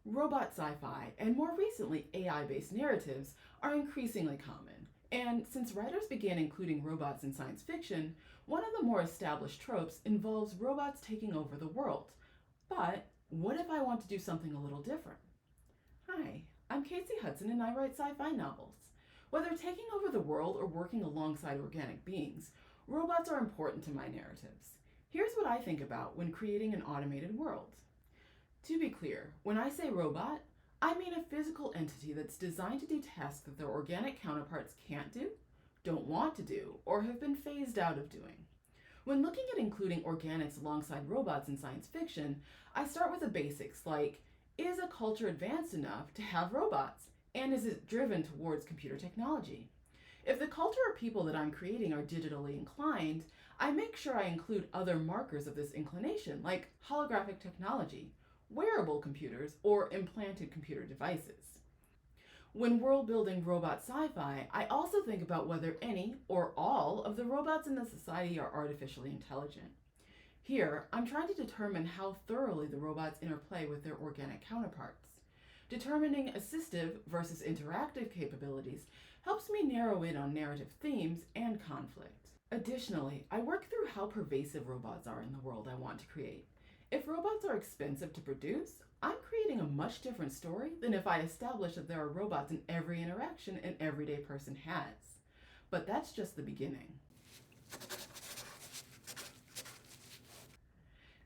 Robot sci-fi and more recently AI-based narratives are increasingly common. And since writers began including robots in science fiction, one of the more established tropes involves robots taking over the world. But what if I want to do something a little different? Hi, I'm Casey Hudson and I write sci-fi novels. Whether taking over the world or working alongside organic beings, robots are important to my narratives. Here's what I think about when creating an automated world. To be clear, when I say robot, I mean a physical entity that's designed to do tasks that their organic counterparts can't do, don't want to do, or have been phased out of doing. When looking at including organics alongside robots in science fiction, I start with the basics like, is a culture advanced enough to have robots? And is it driven towards computer technology? If the culture or people that I'm creating are digitally inclined, I make sure I include other markers of this inclination, like holographic technology, wearable computers, or implanted computer devices. When world building robot sci-fi, I also think about whether any or all of the robots in the society are artificially intelligent. Here, I'm trying to determine how thoroughly the robots interplay with their organic counterparts. Determining assistive versus interactive capabilities helps me narrow in on narrative themes and conflict. Additionally, I work through how pervasive robots are in the world I want to create. If robots are expensive to produce, I'm creating a much different story than if I establish that there are robots in every interaction an everyday person has. But that's just the beginning.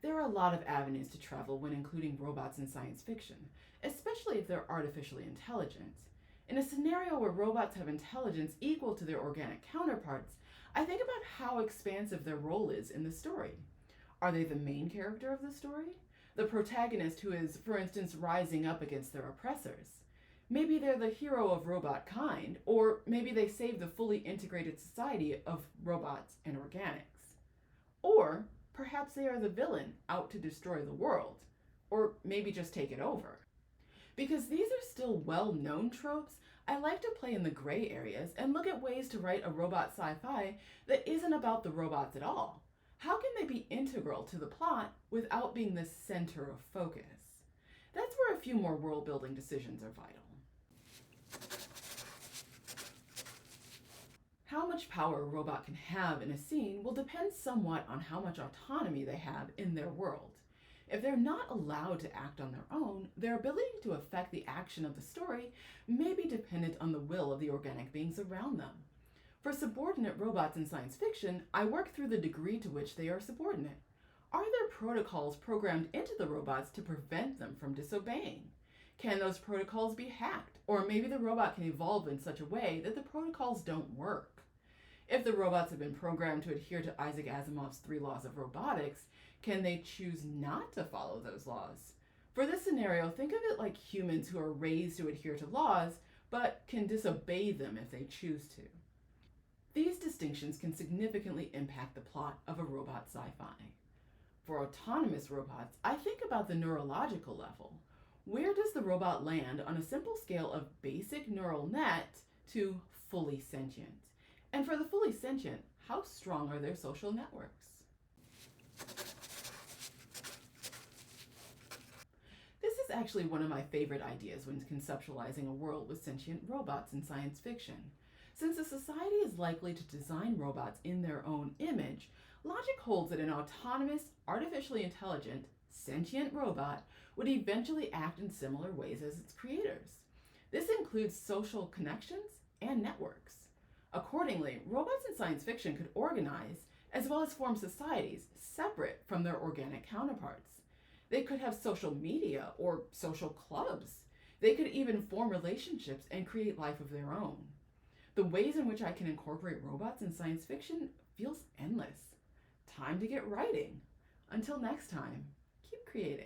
There are a lot of avenues to travel when including robots in science fiction, especially if they're artificially intelligent. In a scenario where robots have intelligence equal to their organic counterparts, I think about how expansive their role is in the story. Are they the main character of the story? The protagonist who is, for instance, rising up against their oppressors? Maybe they're the hero of robot kind, or maybe they save the fully integrated society of robots and organics. Or perhaps they are the villain out to destroy the world, or maybe just take it over. Because these are still well-known tropes, I like to play in the gray areas and look at ways to write a robot sci-fi that isn't about the robots at all. How can they be integral to the plot without being the center of focus? That's where a few more world-building decisions are vital. How much power a robot can have in a scene will depend somewhat on how much autonomy they have in their world. If they're not allowed to act on their own, their ability to affect the action of the story may be dependent on the will of the organic beings around them. For subordinate robots in science fiction, I work through the degree to which they are subordinate. Are there protocols programmed into the robots to prevent them from disobeying? Can those protocols be hacked? Or maybe the robot can evolve in such a way that the protocols don't work. If the robots have been programmed to adhere to Isaac Asimov's 3 laws of robotics, can they choose not to follow those laws? For this scenario, think of it like humans who are raised to adhere to laws, but can disobey them if they choose to. These distinctions can significantly impact the plot of a robot sci-fi. For autonomous robots, I think about the neurological level. Where does the robot land on a simple scale of basic neural net to fully sentient? And for the fully sentient, how strong are their social networks? This is actually one of my favorite ideas when conceptualizing a world with sentient robots in science fiction. Since a society is likely to design robots in their own image, logic holds that an autonomous, artificially intelligent, sentient robot would eventually act in similar ways as its creators. This includes social connections and networks. Accordingly, robots in science fiction could organize as well as form societies separate from their organic counterparts. They could have social media or social clubs. They could even form relationships and create life of their own. The ways in which I can incorporate robots in science fiction feels endless. Time to get writing. Until next time, keep creating.